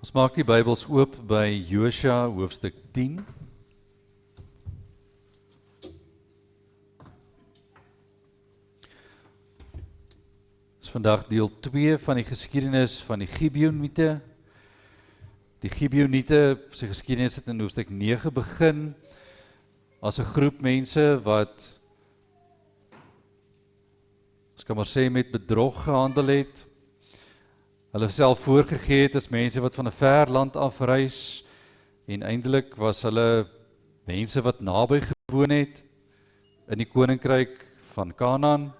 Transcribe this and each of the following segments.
Ons maak die Bybels oop by Josua hoofstuk 10. Dit is vandag deel 2 van die geskiedenis van die Gibeoniete. Die Gibeoniete se geskiedenis het in hoofstuk 9 begin as 'n groep mense wat, ons kan maar sê, met bedrog gehandel het. Hulle self voorgegee het as mense wat van 'n ver land afreis en eindelik was hulle mense wat naby gewoon het in die koninkryk van Kanaan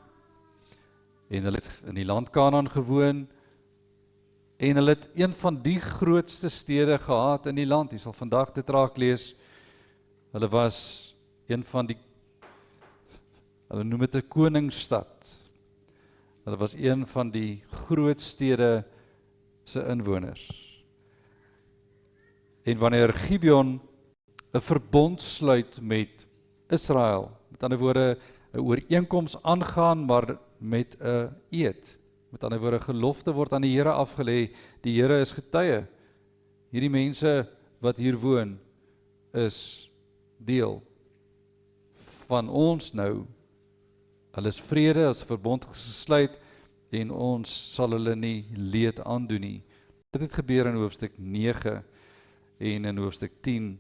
en hulle het in die land Kanaan gewoon en hulle het een van die grootste stede gehad in die land. Jy sal vandag dit raak lees. Hulle was een van die, hulle noem dit 'n koningsstad. Hulle was een van die groot stede se inwoners. En wanneer Gibeon 'n verbond sluit met Israel, met ander woorde 'n ooreenkoms aangaan, maar met 'n eed, met ander woorde gelofte word aan die Here afgelê, die Here is getuie, hierdie mense wat hier woon is deel van ons nou, hulle is vrede as 'n verbond gesluit en ons sal hulle nie leed aandoen nie. Dit het gebeur in hoofstuk 9 en in hoofstuk 10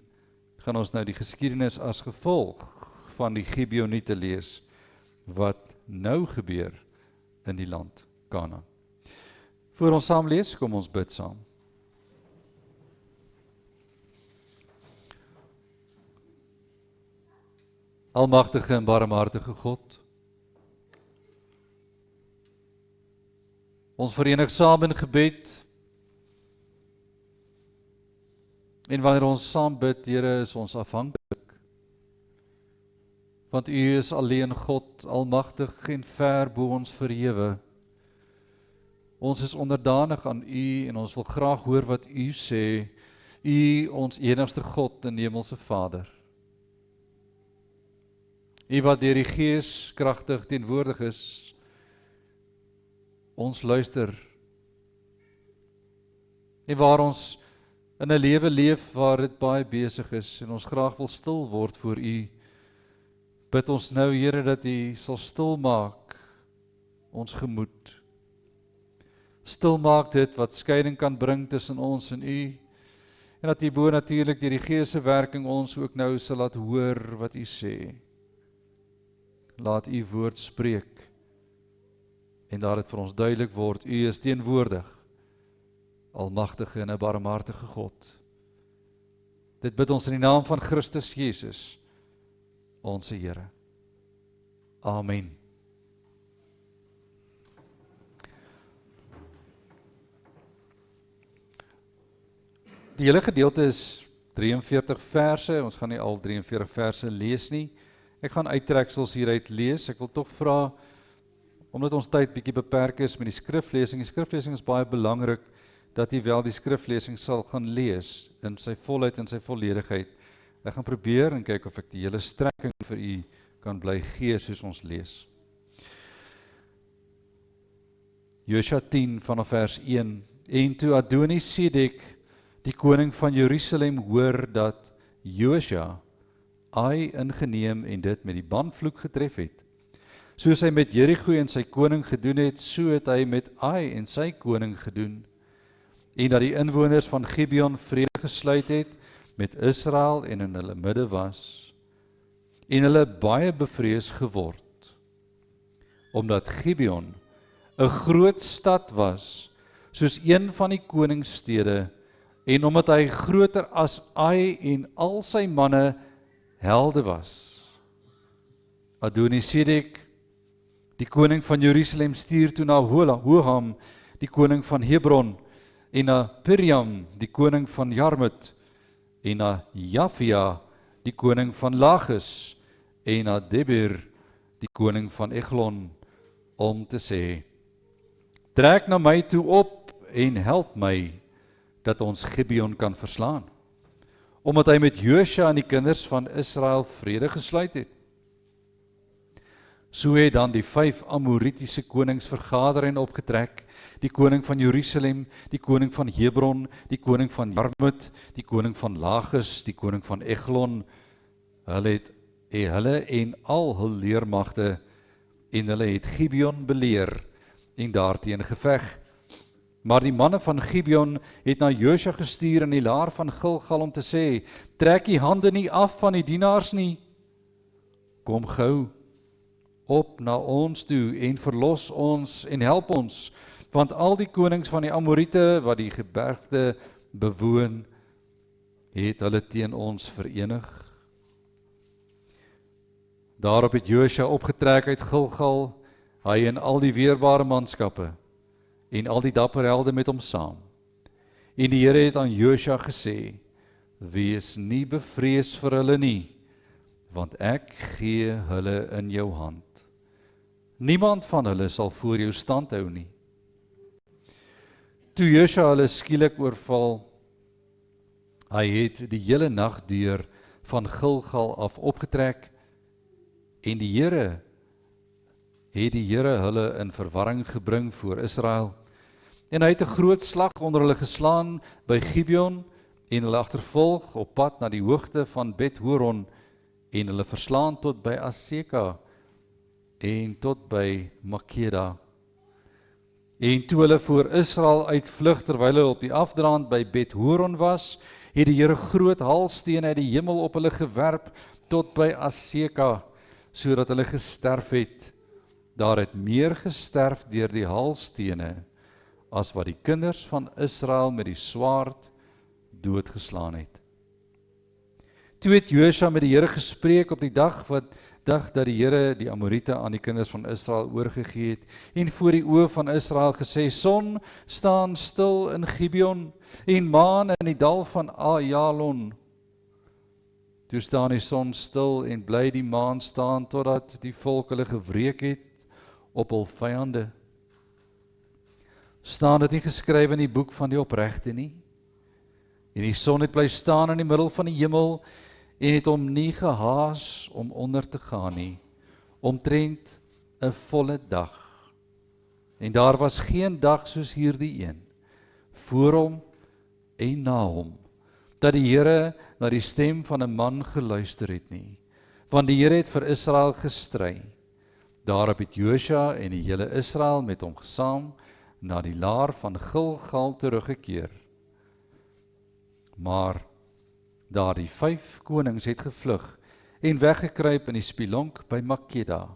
gaan ons nou die geskiedenis as gevolg van die Gibeoniete lees wat nou gebeur in die land Kanaan. Voor ons saam lees, kom ons bid saam. Almagtige en barmhartige God, ons verenig saam in gebed, en wanneer ons saam bid, Here, is ons afhanklik, want U is alleen God, almagtig en ver bo ons verhewe. Ons is onderdanig aan U en ons wil graag hoor wat U sê, U ons enigste God en hemelse Vader. U wat deur die Gees kragtig teenwoordig is, ons luister. En waar ons in 'n lewe leef waar dit baie besig is en ons graag wil stil word voor U, bid ons nou, Here, dat U sal stil maak ons gemoed. Stil maak dit wat skeiding kan bring tussen ons en U, en dat U bo natuurlik deur die Gees se werking ons ook nou sal laat hoor wat U sê. Laat U woord spreek en dat dit vir ons duidelik word, U is teenwoordig, almagtige en 'n barmhartige God. Dit bid ons in die naam van Christus Jesus, ons Here. Amen. Die hele gedeelte is 43 verse, ons gaan nie al 43 verse lees nie. Ek gaan uittreksels hieruit lees. Ek wil tog vra, omdat ons tyd bietjie beperk is met die skriflesing. Die skriflesing is baie belangrik, dat U wel die skriflesing sal gaan lees, in sy volheid en sy volledigheid. Ek gaan probeer en kyk of ek die hele strekking vir U kan bly gee, soos ons lees. Josua 10 vanaf vers 1. En toe Adoni-Sedek, die koning van Jerusalem, hoor dat Josua Ai ingeneem en dit met die banvloek getref het. Soos hy met Jerigo en sy koning gedoen het, so het hy met Ai en sy koning gedoen. En dat die inwoners van Gibeon vrede gesluit het met Israel en in hulle midde was, en hulle baie bevrees geword, omdat Gibeon 'n groot stad was, soos een van die koningsstede, en omdat hy groter as Ai en al sy manne helde was. Adoni-Sedek, die koning van Jerusalem, stuur toe na Hoham, die koning van Hebron, en na Pirjam, die koning van Jarmut, en na Jafia, die koning van Lagis, en na Debir, die koning van Eglon, om te sê, trek na my toe op en help my, dat ons Gibeon kan verslaan, omdat hy met Josua en die kinders van Israel vrede gesluit het. So het dan die 5 Amoritiese konings vergader en opgetrek, die koning van Jerusalem, die koning van Hebron, die koning van Jarmut, die koning van Lages, die koning van Eglon. Hulle en al hul leermagte, en hulle het Gibeon beleer en daarteen geveg. Maar die manne van Gibeon het na Josua gestuur in die laar van Gilgal om te sê, trek die hande nie af van die dienaars nie. Kom gou op na ons toe en verlos ons en help ons, want al die konings van die Amorite wat die gebergte bewoon, het hulle teen ons verenig. Daarop het Josua opgetrek uit Gilgal, hy en al die weerbare manskappe, en al die dapper helde met hom saam. En die Here het aan Josua gesê, wees nie bevrees vir hulle nie, want ek gee hulle in jou hand. Niemand van hulle sal voor jou stand hou nie. Toe Josua hulle skielik oorval, hy het die hele nag deur van Gilgal af opgetrek, en die Here hulle in verwarring gebring voor Israel, en hy het 'n groot slag onder hulle geslaan by Gibeon, en hulle agtervolg op pad na die hoogte van Bet-Horon, en hulle verslaan tot by Aseka, en tot by Makeda. En toe hulle voor Israel uitvlug, terwyl hulle op die afdraand by Bet-Horon was, het die Here groot haalstene uit die hemel op hulle gewerp, tot by Aseka, sodat hulle gesterf het. Daar het meer gesterf deur die haalstene, as wat die kinders van Israel met die swaard doodgeslaan het. Toe het Josua met die Here gespreek op die dag dat die Here die Amorite aan die kinders van Israel oorgegee het, en voor die oë van Israel gesê, son staan stil in Gibeon, en maan in die dal van Ajalon. Toe staan die son stil en bly die maan staan, totdat die volk hulle gewreek het op hul vyande. Staan dit nie geskrywe in die boek van die opregte nie? En die son het bly staan in die middel van die hemel, en het hom nie gehaas om onder te gaan nie, omtrent 'n volle dag. En daar was geen dag soos hierdie een, voor hom en na hom, dat die Here na die stem van 'n man geluister het nie, want die Here het vir Israel gestry. Daarop het Josua en die hele Israel met hom saam na die laar van Gilgal teruggekeer. Maar daar die 5 konings het gevlug en weggekruip in die spilonk by Makeda.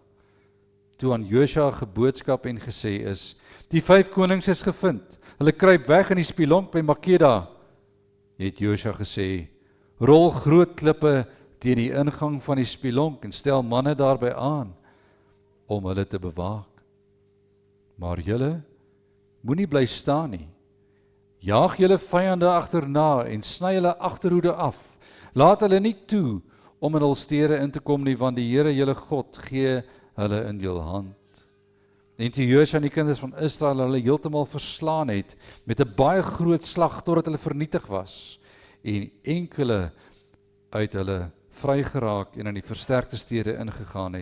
Toe aan Josua geboodskap en gesê is, die 5 konings is gevind, hulle kruip weg in die spilonk by Makeda, het Josua gesê, rol groot klippe teen die ingang van die spilonk en stel manne daarby aan, om hulle te bewaak. Maar julle moenie bly staan nie. Jaag julle vyande agterna en sny hulle agterhoede af. Laat hulle nie toe om in hul stede in te kom nie, want die Here julle God gee hulle in jul hand. En toe Josua en die kinders van Israel hulle heeltemal verslaan het met 'n baie groot slag totdat hulle vernietig was, en enkele uit hulle vrygeraak en in die versterkte stede ingegaan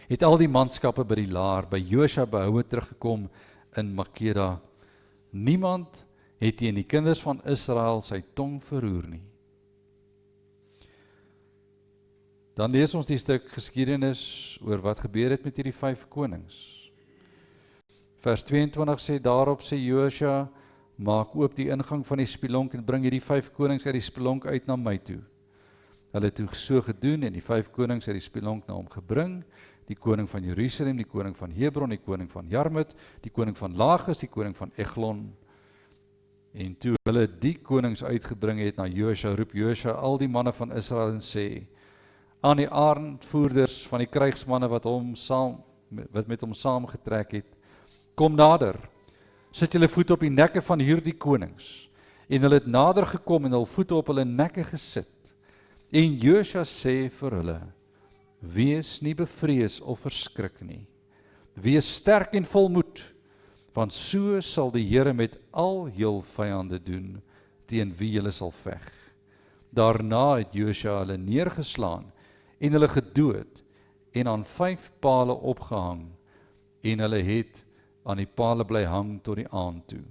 het al die manskappe by die laar by Josua behoue teruggekom in Makeda. Niemand het teen die kinders van Israel sy tong verroer nie. Dan lees ons die stuk geskiedenis oor wat gebeur het met hierdie 5 konings. Vers 22 sê, daarop sê Josua, maak oop die ingang van die spilonk en bring hierdie 5 konings uit die spilonk uit na my toe. Hulle het toe so gedoen en die 5 konings uit die spilonk na hom gebring, die koning van Jerusalem, die koning van Hebron, die koning van Jarmut, die koning van Lages, die koning van Eglon. En toe hulle die konings uitgebring het na Josua, roep Josua al die manne van Israel en sê, aan die aanvoerders van die krygsmanne wat met hom saamgetrek het, kom nader, sit julle voete op die nekke van hierdie konings. En hulle het nader gekom en hul voete op hulle nekke gesit. En Josua sê vir hulle, wees nie bevrees of verskrik nie. Wees sterk en volmoed, want so sal die Here met al jul vyande doen, teen wie julle sal veg. Daarna het Josua hulle neergeslaan en hulle gedood en aan 5 pale opgehang, en hulle het aan die pale bly hang tot die aand toe.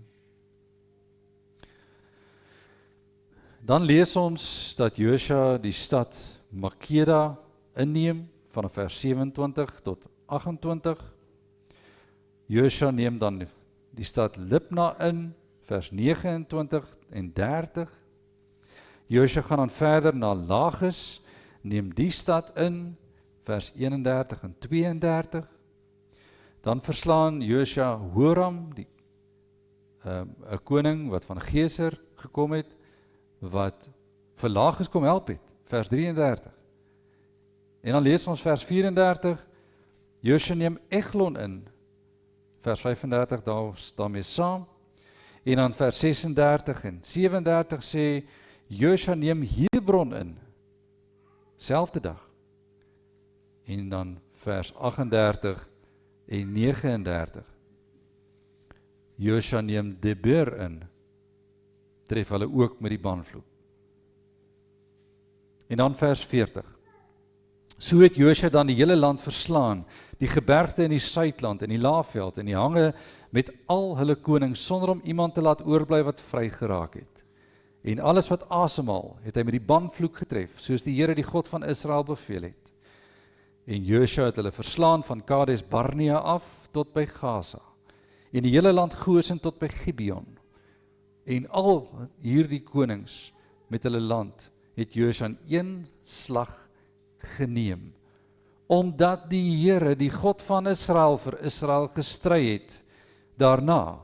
Dan lees ons dat Josua die stad Makeda inneem, vanaf vers 27 tot 28. Josua neem dan die stad Libna in, vers 29 en 30. Josua gaan dan verder na Lagis, neem die stad in, vers 31 en 32. Dan verslaan Josua Horam, 'n koning wat van Geser gekom het, wat vir Lagis kom help het, vers 33. En dan lees ons vers 34, Josua neem Eglon in, vers 35 daarmee saam, en dan vers 36 en 37 sê, Josua neem Hebron in, selfde dag, en dan vers 38 en 39, Josua neem Debir in, tref hulle ook met die banvloed. En dan vers 40, so het Josua dan die hele land verslaan, die gebergte in die suidland, in die laafveld, en die hange met al hulle konings, sonder om iemand te laat oorbly wat vry geraak het. En alles wat asemhaal, het hy met die banvloek getref, soos die Here die God van Israel beveel het. En Josua het hulle verslaan van Kades Barnea af tot by Gaza, en die hele land Gosen tot by Gibeon. En al hierdie konings met hulle land, het Josua in een slag geneem, omdat die Here, die God van Israel, vir Israel gestry het. Daarna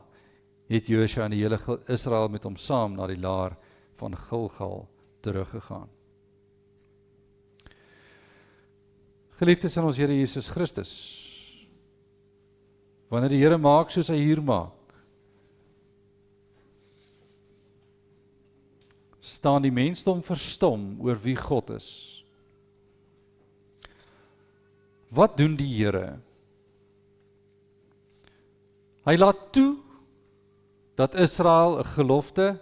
het Josua en die hele Israel met hom saam na die laar van Gilgal teruggegaan. Geliefdes in ons Here Jesus Christus, wanneer die Here maak soos hy hier maak, staan die mensdom verstom oor wie God is. Wat doen die Here? Hy laat toe dat Israel 'n gelofte,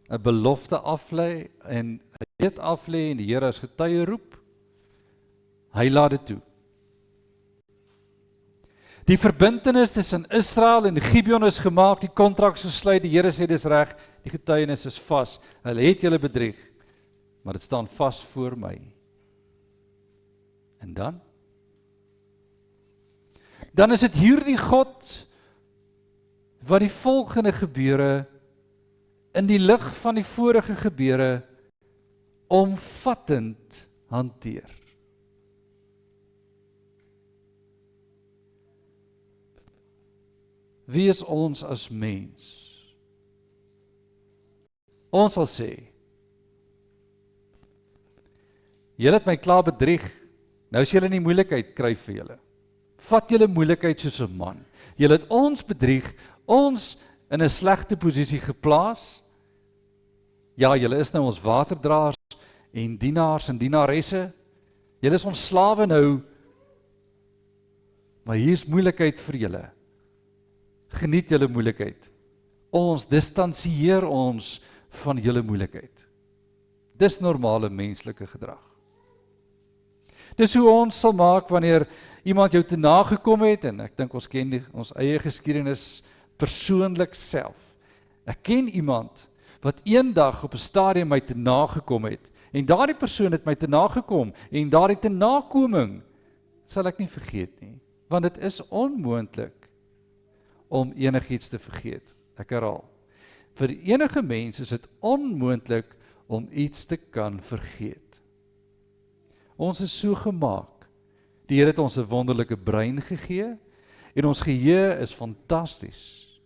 'n belofte aflê en 'n eed aflê en die Here as getuie roep. Hy laat dit toe. Die verbintenis tussen Israel en Gibeon is gemaak, die kontrak is gesluit, die Here sê dis reg, die getuienis is vas. Hulle het julle bedrieg, maar dit staan vas voor my. En dan is dit hierdie God wat die volgende gebeure in die lig van die vorige gebeure omvattend hanteer. Wie is ons as mens? Ons sal sê, julle het my klaar bedrieg, nou is julle in die moeilikheid, kry vir julle. Vat julle moeilikheid soos 'n man. Julle het ons bedrieg, ons in 'n slegte posisie geplaas. Ja, julle is nou ons waterdraers en dienaars en dienaresse. Julle is ons slawe nou, maar hier is moeilikheid vir julle. Geniet julle moeilikheid. Ons distansieer ons van julle moeilikheid. Dis normale menslike gedrag. Dis hoe ons sal maak wanneer iemand jou te nagekom het, en ek dink ons ken ons eie geskiedenis persoonlik self. Ek ken iemand wat eendag op 'n stadium my te nagekom het, en daardie persoon het my te nagekom, en daardie te nakoming sal ek nie vergeet nie, want dit is onmoontlik om enigiets te vergeet. Ek herhaal, vir enige mens is dit onmoontlik om iets te kan vergeet. Ons is so gemaak. Die Here het ons 'n wonderlike brein gegee, en ons geheue is fantasties.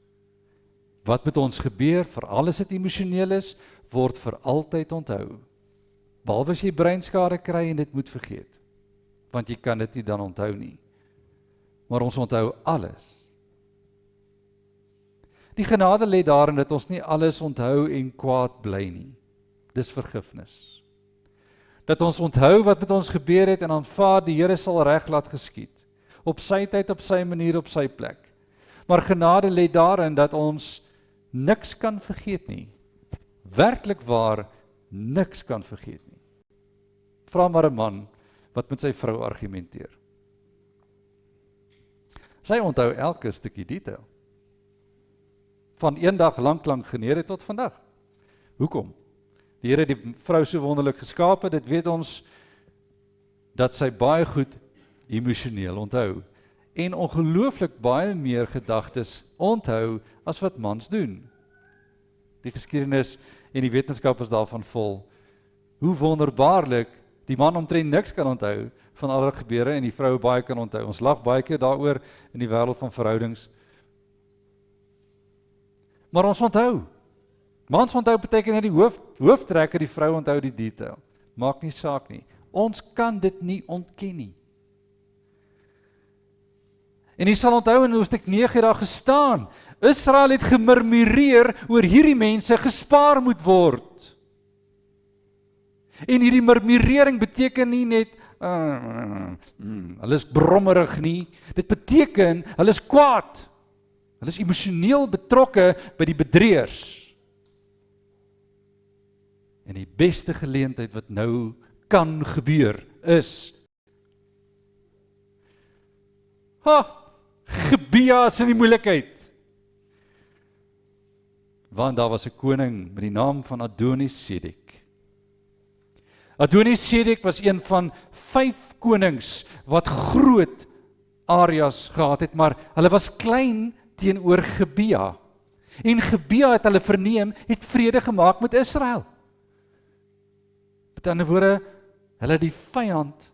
Wat met ons gebeur, veral as dit emosioneel is, word vir altyd onthou. Behalwe as jy breinskade kry en dit moet vergeet, want jy kan dit nie dan onthou nie. Maar ons onthou alles. Die genade lê daarin dat ons nie alles onthou en kwaad bly nie. Dis vergifnis. Dat ons onthou wat met ons gebeur het en aanvaar die Here sal reg laat geskied. Op sy tyd, op sy manier, op sy plek. Maar genade lê daarin dat ons niks kan vergeet nie. Werklik waar niks kan vergeet nie. Vra maar 'n man wat met sy vrou argumenteer. Sy onthou elke stukkie detail. Van eendag lank genade tot vandag. Hoekom? Die Here het die vrou so wonderlik geskape, dit weet ons, dat sy baie goed emosioneel onthou, en ongelooflik baie meer gedagtes onthou, as wat mans doen. Die geskiedenis en die wetenskap is daarvan vol. Hoe wonderbaarlik, die man omtrent niks kan onthou, van alle gebeure, en die vrou baie kan onthou. Ons lag baie keer daaroor, in die wêreld van verhoudings. Maar ons onthou. Mans onthou beteken net die hooftrekker, die vrou onthou die detail. Maak nie saak nie. Ons kan dit nie ontken nie. En jy sal onthou in hoofstuk 9 daar gestaan, Israel het gemurmureer oor hierdie mense gespaar moet word. En hierdie murmurering beteken nie net, hulle is brommerig nie, dit beteken, hulle is kwaad, hulle is emosioneel betrokke by die bedrieërs. En die beste geleentheid wat nou kan gebeur is, Gebia is in die moeilikheid. Want daar was 'n koning met die naam van Adoni-Sedek. Adoni-Sedek was een van 5 konings wat groot areas gehad het, maar hulle was klein teenoor Gebia. En Gebia het hulle verneem, het vrede gemaak met Israel. Met ander woorde, hulle het die vyand,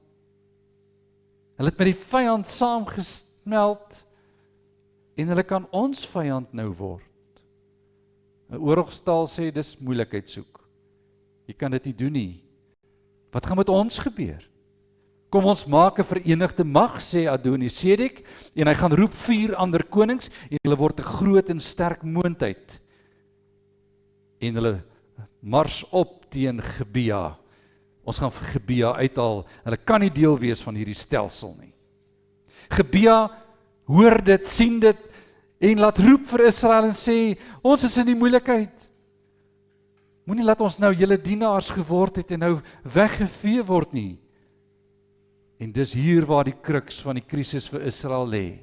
hulle het met die vyand saamgesmelt, en hulle kan ons vyand nou word. 'n Oorlogstaal sê, dis moeilikheid soek. Jy kan dit nie doen nie. Wat gaan met ons gebeur? Kom ons maak 'n verenigde mag, sê Adoni-Sedek, en hy gaan roep 4 ander konings, en hulle word 'n groot en sterk moondheid. En hulle mars op teen Gebia. Ons gaan vir Gebia uithaal. Hulle kan nie deel wees van hierdie stelsel nie. Gebia hoor dit, sien dit, en laat roep vir Israel en sê, ons is in die moeilikheid. Moenie laat ons nou julle dienaars geword het en nou weggevee word nie. En dis hier waar die kruks van die krisis vir Israel lê.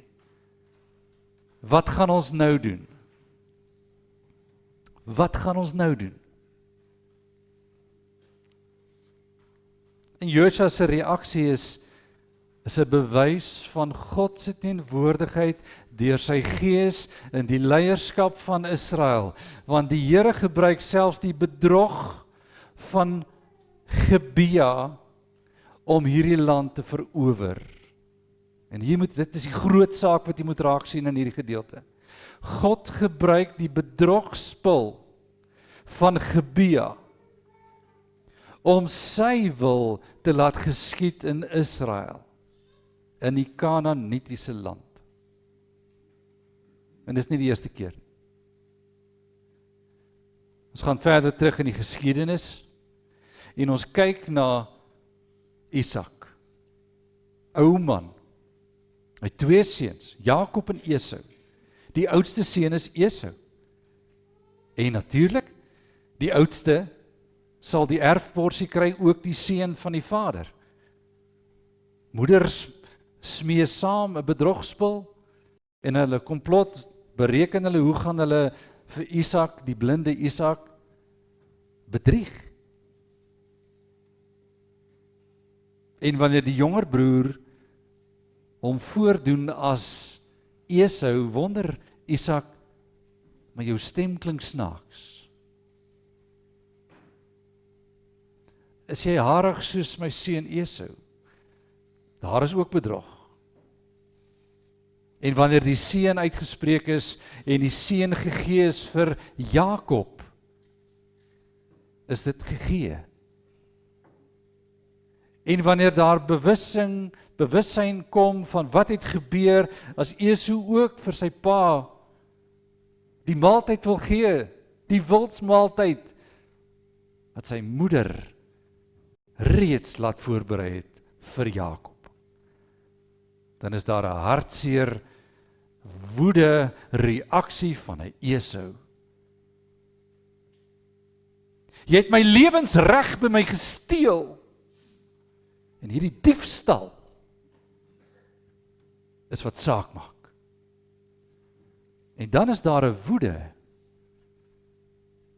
Wat gaan ons nou doen? Wat gaan ons nou doen? En Josua se reaksie is 'n bewys van God se teenwoordigheid deur sy gees in die leierskap van Israel, want die Here gebruik selfs die bedrog van Gebia om hierdie land te verower. En dit is die groot saak wat jy moet raak sien in hierdie gedeelte. God gebruik die bedrogspil van Gebia om sy wil te laat geskied in Israel, in die Kanaanitiese land. En dis nie die eerste keer. Ons gaan verder terug in die geskiedenis, en ons kyk na Isak, ou man. Hy het 2 seuns, Jakob en Esau. Die oudste seun is Esau. En natuurlik, die oudste sal die erfporsie kry, ook die seun van die vader. Moeders smee saam 'n bedrogspel, en hulle komplot, bereken hulle, hoe gaan hulle vir Isak, die blinde Isak, bedrieg. En wanneer die jonger broer hom voordoen as Esau, wonder Isak, maar jou stem klink snaaks. Is jy harig soos my seun Esau? Daar is ook bedrog. En wanneer die seën uitgespreek is, en die seën gegee is vir Jakob, is dit gegee. En wanneer daar bewussyn kom van wat het gebeur, as Esau ook vir sy pa die maaltyd wil gee, die wildsmaaltyd, wat sy moeder reeds laat voorberei het vir Jakob. Dan is daar 'n hartseer, woede reaksie van 'n Esau. Jy het my lewensreg by my gesteel. En hierdie diefstal is wat saak maak. En dan is daar 'n woede,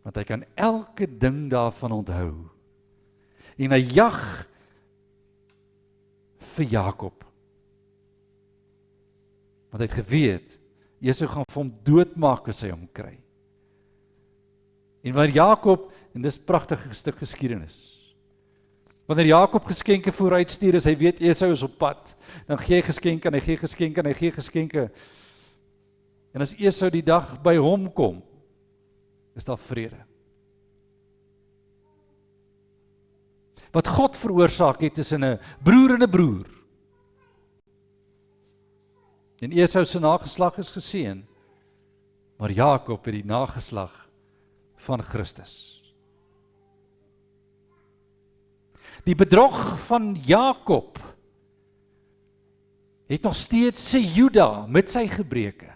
want hy kan elke ding daarvan onthou. En hy jag vir Jakob. Want hy het geweet, Esau gaan vir hom doodmaak as hy hom kry. En wanneer Jakob, en dis 'n pragtige stuk geskiedenis, wanneer Jakob geskenke vooruitstuur as hy weet Esau is op pad, dan gee hy geskenke en hy gee geskenke en hy gee geskenke. En as Esau die dag by hom kom, is daar vrede. Wat God veroorsaak het tussen 'n broer en 'n broer. En Esau se nageslag is geseën, maar Jakob het die nageslag van Christus. Die bedrog van Jakob het nog steeds sy Juda met sy gebreke.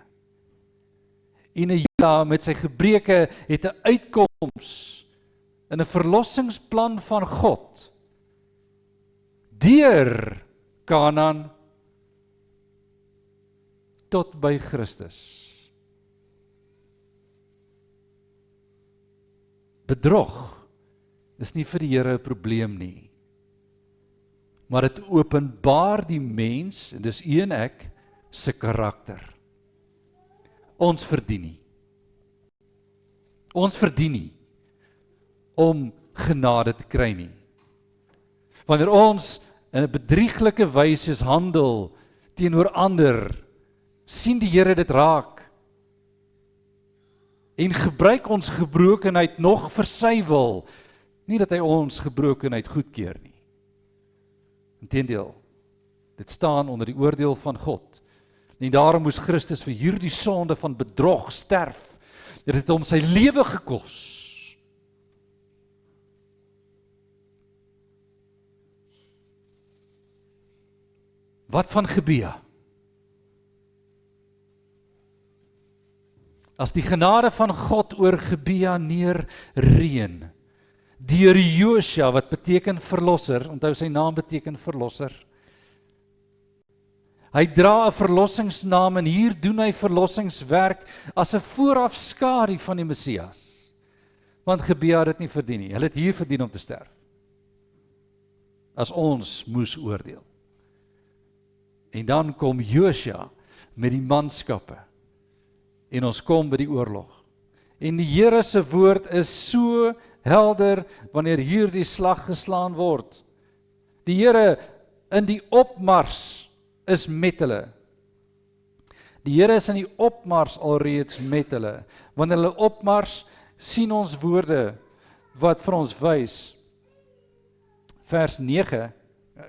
En 'n Juda met sy gebreke het 'n uitkoms in 'n verlossingsplan van God deur Kanaan tot by Christus. Bedrog is nie vir die Here 'n probleem nie, maar dit openbaar die mens, en dis u en ek, se karakter. Ons verdien nie. Ons verdien nie om genade te kry nie. Wanneer ons in 'n bedrieglike wyse handel teenoor ander, sien die Here dit raak en gebruik ons gebrokenheid nog vir sy wil, nie dat hy ons gebrokenheid goedkeur nie. Inteendeel, dit staan onder die oordeel van God. En daarom moes Christus vir hierdie sonde van bedrog sterf. Dit het hom sy lewe gekos. Wat van Gebea? As die genade van God oor Gebea neerreën, deur Josua, wat beteken verlosser, onthou sy naam beteken verlosser. Hy dra 'n verlossingsnaam en hier doen hy verlossingswerk as 'n voorafskadu van die Messias. Want Gebea het dit nie verdien nie. Hulle het hier verdien om te sterf. As ons moes oordeel. En dan kom Josua met die manskappe. En ons kom by die oorlog. En die Here se woord is so helder wanneer hierdie slag geslaan word. Die Here in die opmars is met hulle. Die Here is in die opmars alreeds met hulle. Wanneer hulle opmars, sien ons woorde wat vir ons wys. Vers 9,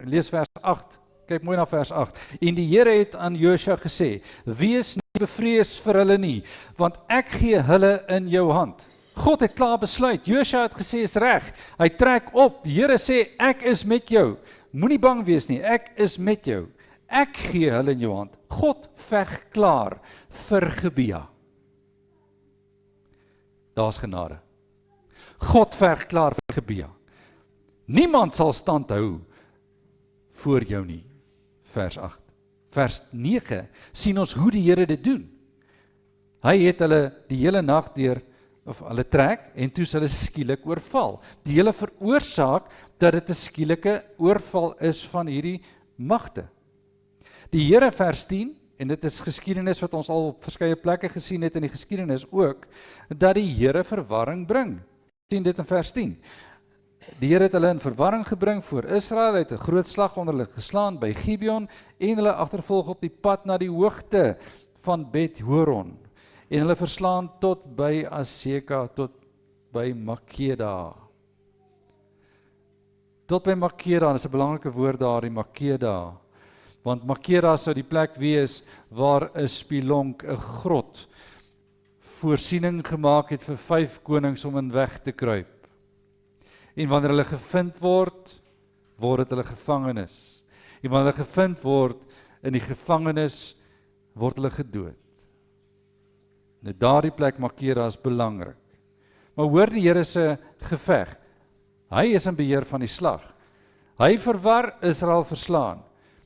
lees vers 8, kyk mooi na vers 8. En die Here het aan Josua gesê, wees nie bevrees vir hulle nie, want ek gee hulle in jou hand. God het klaar besluit, Josua het gesê is reg, hy trek op, die Here sê, ek is met jou, moenie bang wees nie, ek is met jou, ek gee hulle in jou hand. God veg klaar vir Gebea. Daar's genade. God veg klaar vir Gebea. Niemand sal stand hou voor jou nie. Vers 8. Vers 9 sien ons hoe die Here dit doen. Hy het hulle die hele nag deur, of hulle trek, en toe hulle skielik oorval. Die hele veroorsaak dat dit 'n skielike oorval is van hierdie magte. Die Here, vers 10, en dit is geskiedenis wat ons al op verskeie plekke gesien het in die geskiedenis ook, dat die Here verwarring bring. Sien dit in vers 10. Die Here het hulle in verwarring gebring voor Israel, hy het 'n groot slag onder hulle geslaan by Gibeon, en hulle agtervolg op die pad na die hoogte van Bet Horon, en hulle verslaan tot by Aseka, tot by Makeda. Tot by Makeda, dit is 'n belangrike woord daar, die Makeda, want Makeda sou die plek wees waar 'n spilonk, 'n grot, voorsiening gemaak het vir 5 konings om in weg te kruip. En wanneer hulle gevind word, word dit hulle gevangenis. En wanneer hulle gevind word in die gevangenis, word hulle gedood. Nou daardie plek Makeda is belangrik. Maar hoor die Here se geveg. Hy is in beheer van die slag. Hy verwar, Israel verslaan.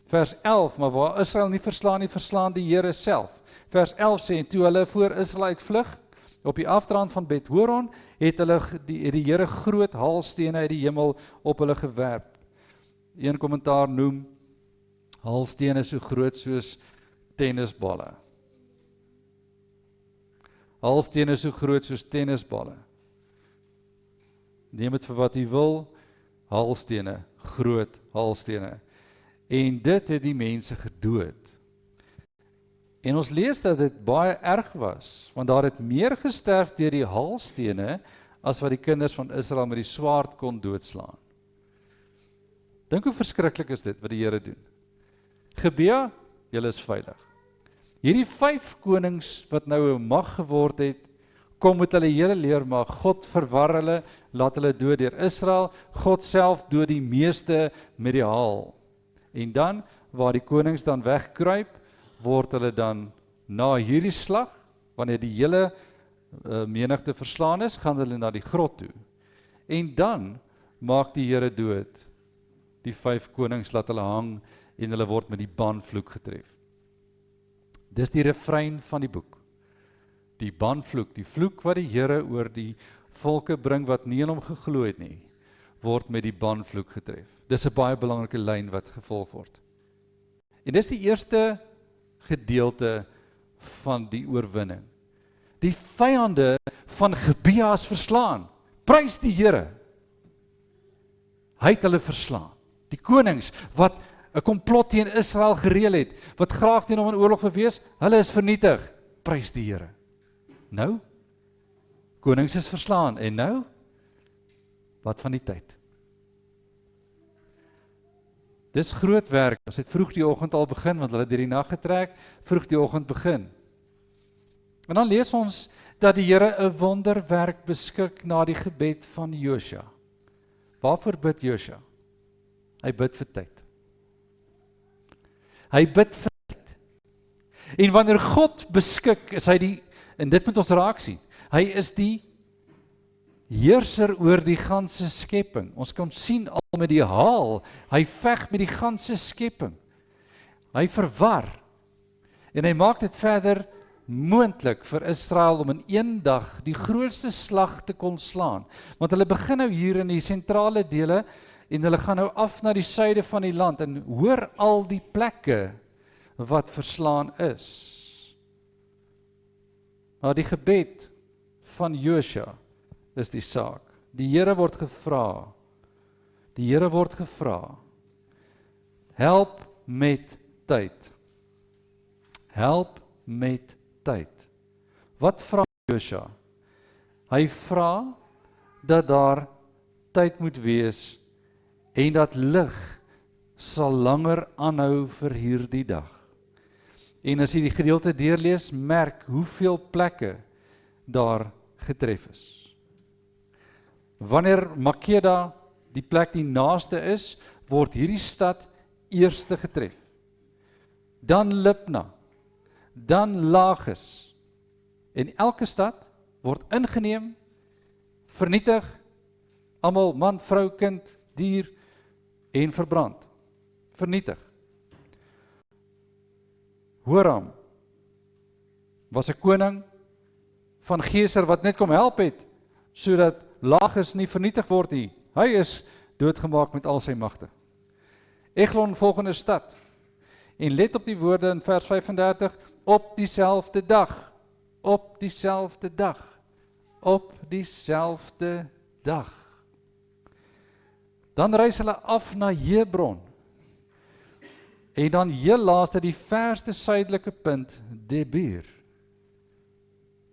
Vers 11, maar waar Israel nie verslaan nie, verslaan die Here self. Vers 11 sê, en toe hulle voor Israel uitvlug, op die afdraand van Bet-Horon, het die Here groot haalstene uit die hemel op hulle gewerp. Een kommentaar noem, haalstene so groot soos tennisballe. Haalstene so groot soos tennisballe. Neem dit vir wat jy wil, haalstene, groot haalstene. En dit het die mense gedood. En ons lees dat dit baie erg was, want daar het meer gesterf deur die haalstene, as wat die kinders van Israel met die swaard kon doodslaan. Dink hoe verskriklik is dit, wat die Here doen. Gebea, julle is veilig. Hierdie 5 konings, wat nou 'n mag geword het, kom met hulle hele leermag, God verwar hulle, laat hulle dood deur Israel, God self dood die meeste met die haal. En dan, waar die konings dan wegkruip, word hulle dan na hierdie slag, wanneer die hele menigte verslaan is, gaan hulle na die grot toe. En dan maak die Here dood die 5 konings, laat hulle hang en hulle word met die banvloek getref. Dis die refrein van die boek. Die banvloek, die vloek wat die Here oor die volke bring wat nie in hom geglo het nie, word met die banvloek getref. Dis 'n baie belangrike lyn wat gevolg word. En dis die eerste gedeelte van die oorwinning. Die vyande van Gebea is verslaan. Prys die Here. Hy het hulle verslaan. Die konings wat 'n komplot teen Israel gereël het, wat graag teen hom in oorlog wou wees, hulle is vernietig. Prys die Here. Nou, konings is verslaan, en nou, wat van die tyd? Dis groot werk, ons het vroeg die oggend al begin, want hulle het deur die nag getrek, vroeg die oggend begin. En dan lees ons, dat die Here 'n wonderwerk beskik na die gebed van Josua. Waarvoor bid Josua? Hy bid vir tyd. Hy bid vir tyd. En wanneer God beskik, is hy en dit moet ons raak sien, hy is die heerser oor die ganse skepping. Ons kan sien al met die haal, hy veg met die ganse skepping. Hy verwar, en hy maak dit verder moontlik vir Israel om in een dag die grootste slag te kon slaan. Want hulle begin nou hier in die sentrale dele, en hulle gaan nou af na die suide van die land, en hoor al die plekke wat verslaan is. Maar die gebed van Josua is die saak. Die Here word gevra, help met tyd. Help met tyd. Wat vra Josua? Hy vra dat daar tyd moet wees en dat lig sal langer aanhou vir hierdie dag. En as jy die gedeelte deurlees, merk hoeveel plekke daar getref is. Wanneer Makeda die plek die naaste is, word hierdie stad eerste getref. Dan Libna, dan Lagis. En elke stad word ingeneem, vernietig, almal man, vrou, kind, dier en verbrand. Vernietig. Horam was 'n koning van Geser wat net kom help het, sodat Lagis nie vernietig word nie. Hy is doodgemaak met al sy magte. Eglon, volgende stad. En let op die woorde in vers 35, op dieselfde dag. Op dieselfde dag. Op dieselfde dag. Dan reis hulle af na Hebron. En dan heel laaste die verste suidelike punt, Debir.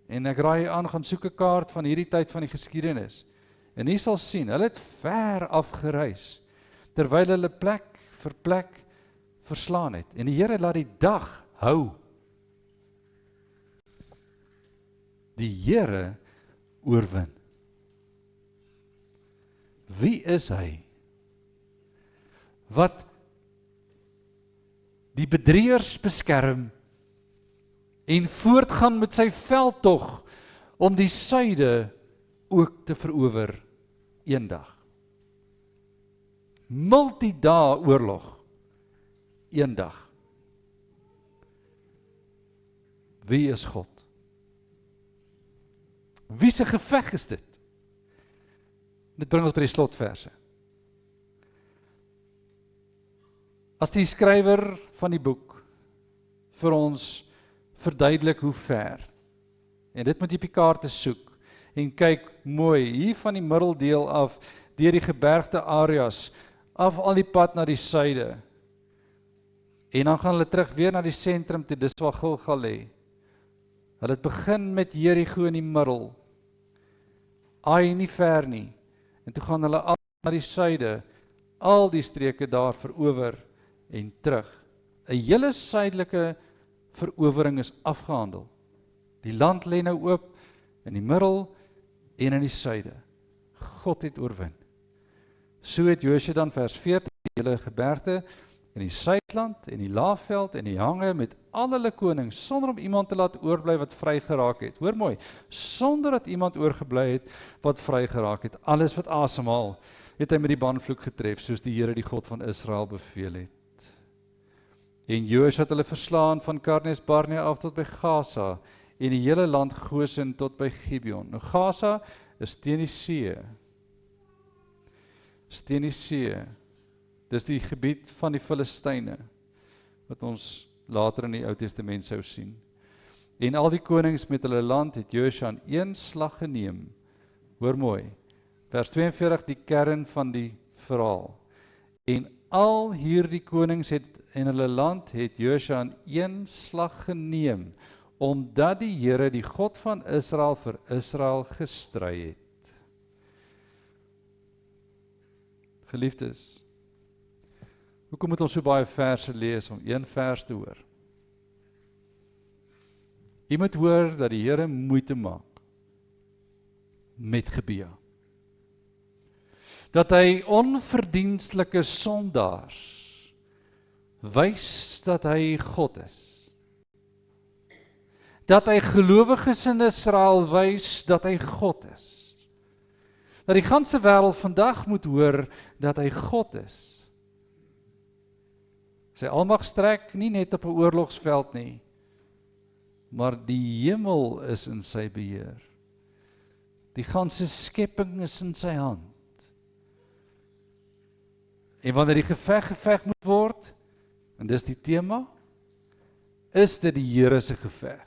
En ek raai aan, gaan soek 'n kaart van hierdie tyd van die geskiedenis. En jy sal sien, hulle het ver afgereis, terwyl hulle plek vir plek verslaan het. En die Here laat die dag hou. Die Here oorwin. Wie is hy? Wat die bedrieërs beskerm en voortgaan met sy veldtog om die suide ook te verower eendag. multi-dae oorlog. Een dag. Wie is God? Wie se geveg is dit? Dit bring ons by die slotverse. As die skrywer van die boek vir ons verduidelik hoe ver, en dit moet jy op die kaarte soek, en kyk mooi, hier van die middeldeel af, deur die gebergte areas, af al die pad na die suide, en dan gaan hulle terug weer na die sentrum toe, dis waar Gilgal lê. Hulle het begin met Jerigo in die middel, Ai nie ver nie, en toe gaan hulle af na die suide, al die streke daar verower en terug. 'n hele suidelike verowering is afgehandel. Die land lê nou oop in die middel en in die suide. God het oorwin. So het Josua dan vers 14 die hele gebergte in die suidland en die laafveld en die hange met al hulle konings sonder om iemand te laat oorbly wat vry geraak het. Hoor mooi, sonder dat iemand oorgebly het wat vry geraak het. Alles wat asemhaal het hy met die banvloek getref, soos die Here die God van Israel beveel het. En Josua het hulle verslaan van Karnes Barnea af tot by Gaza en die hele land Gosen tot by Gibeon. Nou Gaza is teen die see. Is teen die see. Dis die gebied van die Filistyne wat ons later in die Ou Testament sou sien. En al die konings met hulle land het Josua in een slag geneem. Hoor mooi. Vers 42 die kern van die verhaal. En al hierdie konings en hulle land het Josua in een slag geneem, omdat die Here, die God van Israel, vir Israel gestry het. Geliefdes, hoekom moet ons so baie verse lees om een vers te hoor? Jy moet hoor dat die Here moeite maak met Gebea. Dat hy onverdienstelike sondaars wys dat hy God is. Dat hy gelowiges in Israel wys dat hy God is. Dat die ganse wêreld vandag moet hoor dat hy God is. Sy almag strek nie net op 'n oorlogsveld nie, maar die hemel is in sy beheer. Die ganse skepping is in sy hand. En wanneer die geveg moet word, en dis die tema, is dit die Here se geveg.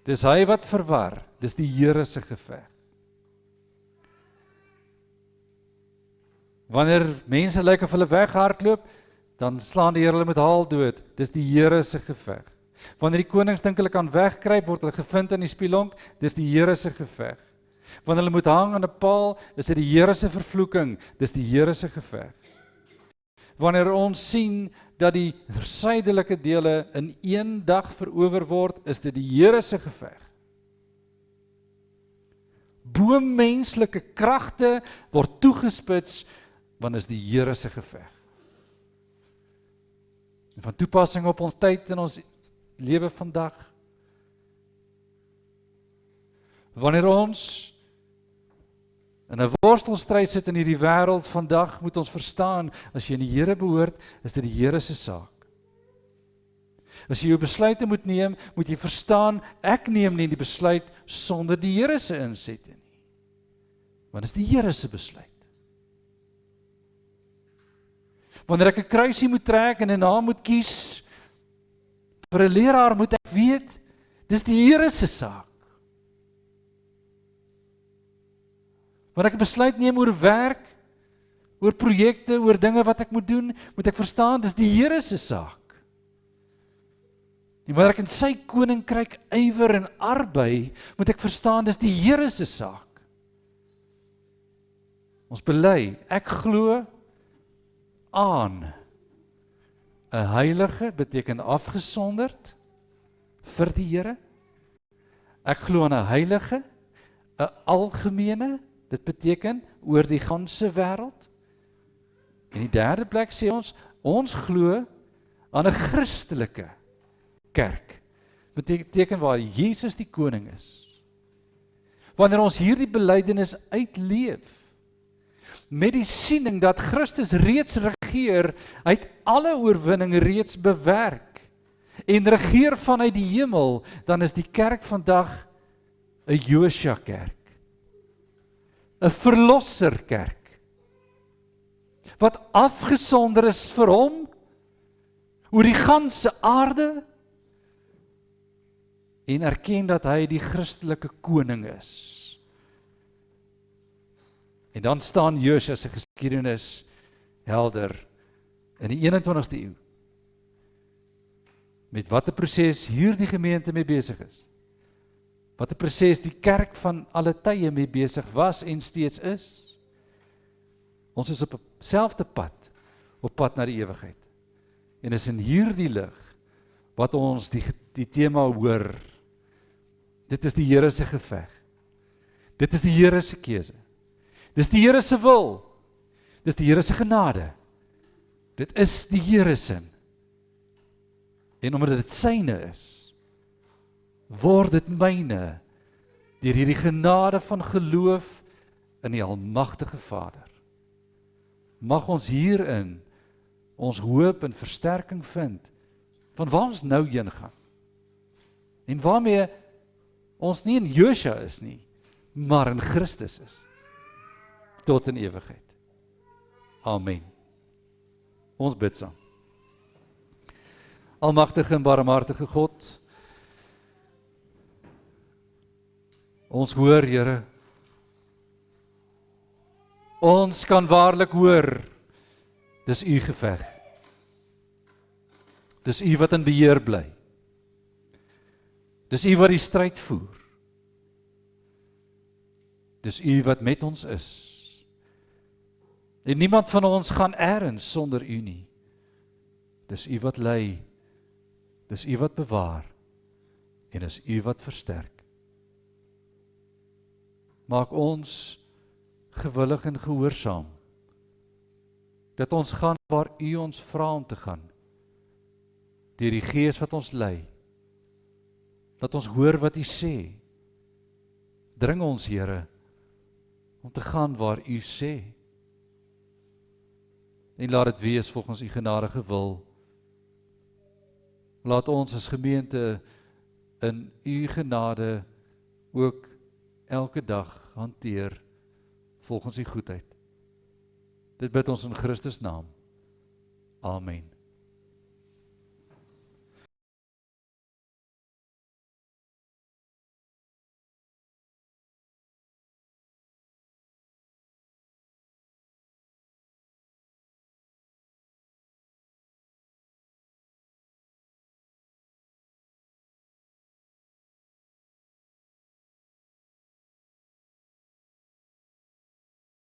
Dis hy wat verwar, dis die Here se geveg. Wanneer mense lyk of hulle weghardloop, dan slaan die Here hulle met haal dood, dis die Here se geveg. Wanneer die konings dink hulle kan wegkruip, word hulle gevind in die spilonk, dis die Here se geveg. Wanneer hulle moet hang aan 'n paal, is dit die Here se vervloeking, dis die Here se geveg. Wanneer ons sien dat die suidelike dele in een dag verower word, is dit die Here se geveg. Bo-menslike kragte word toegespits, want is die Here se geveg. En van toepassing op ons tyd en ons lewe vandag. Wanneer ons in 'n worstelstryd sit in hierdie wêreld vandag, moet ons verstaan, as jy in die Here behoort, is dit die Here se saak. As jy jou besluite moet neem, moet jy verstaan, ek neem nie die besluit sonder die Here se insette nie. Want dit is die Here se besluit. Wanneer ek 'n kruisie moet trek en 'n naam moet kies, vir 'n leraar moet ek weet, dis die Here se saak. Wanneer ek 'n besluit neem oor werk, oor projekte, oor dinge wat ek moet doen, moet ek verstaan, dis die Here se saak. En wanneer ek in sy koninkryk ywer en arbei, moet ek verstaan, dis die Here se saak. Ons bely, ek glo aan 'n heilige beteken afgesonderd vir die Here. Ek glo aan 'n heilige, 'n algemene, dit beteken oor die ganse wêreld. En die derde plek sê ons glo aan 'n Christelike kerk. Beteken waar Jesus die koning is. Wanneer ons hierdie belydenis uitleef, met die siening dat Christus reeds regeer, hy het alle oorwinning reeds bewerk, en regeer vanuit die hemel, dan is die kerk vandag 'n Josua kerk, 'n verlosserkerk, wat afgesonder is vir hom, oor die ganse aarde, en erken dat hy die Christelike koning is. En dan staan Josua se geskiedenis helder in die 21ste eeu. Met watter proses hierdie gemeente mee besig is. Watter proses die kerk van alle tye mee besig was en steeds is. Ons is op selfde pad, op pad na die ewigheid. En is in hierdie lig wat ons die tema hoor. Dit is die Here se geveg. Dit is die Here se keuse. Dis die Here se wil. Dis die Here se genade. Dit is die Here se. En omdat dit syne is, word dit myne deur hierdie genade van geloof in die almagtige Vader. Mag ons hierin ons hoop en versterking vind van waar ons nou heen gaan. En waarmee ons nie in Josua is nie, maar in Christus is. Tot in ewigheid. Amen. Ons bid saam. Almagtige en barmhartige God, ons hoor, Here, ons kan waarlik hoor, dis u geveg. Dis u wat in beheer bly. Dis u wat die stryd voer. Dis u wat met ons is. En niemand van ons gaan eers sonder u nie. Dis u wat lei, dis u wat bewaar, en dis u wat versterk. Maak ons gewillig en gehoorsaam, dat ons gaan waar u ons vra om te gaan, deur die Gees wat ons lei, dat ons hoor wat u sê, dring ons, Here, om te gaan waar u sê, en laat dit wees volgens u genadige wil. Laat ons as gemeente in u genade ook elke dag hanteer volgens u goedheid. Dit bid ons in Christus naam. Amen.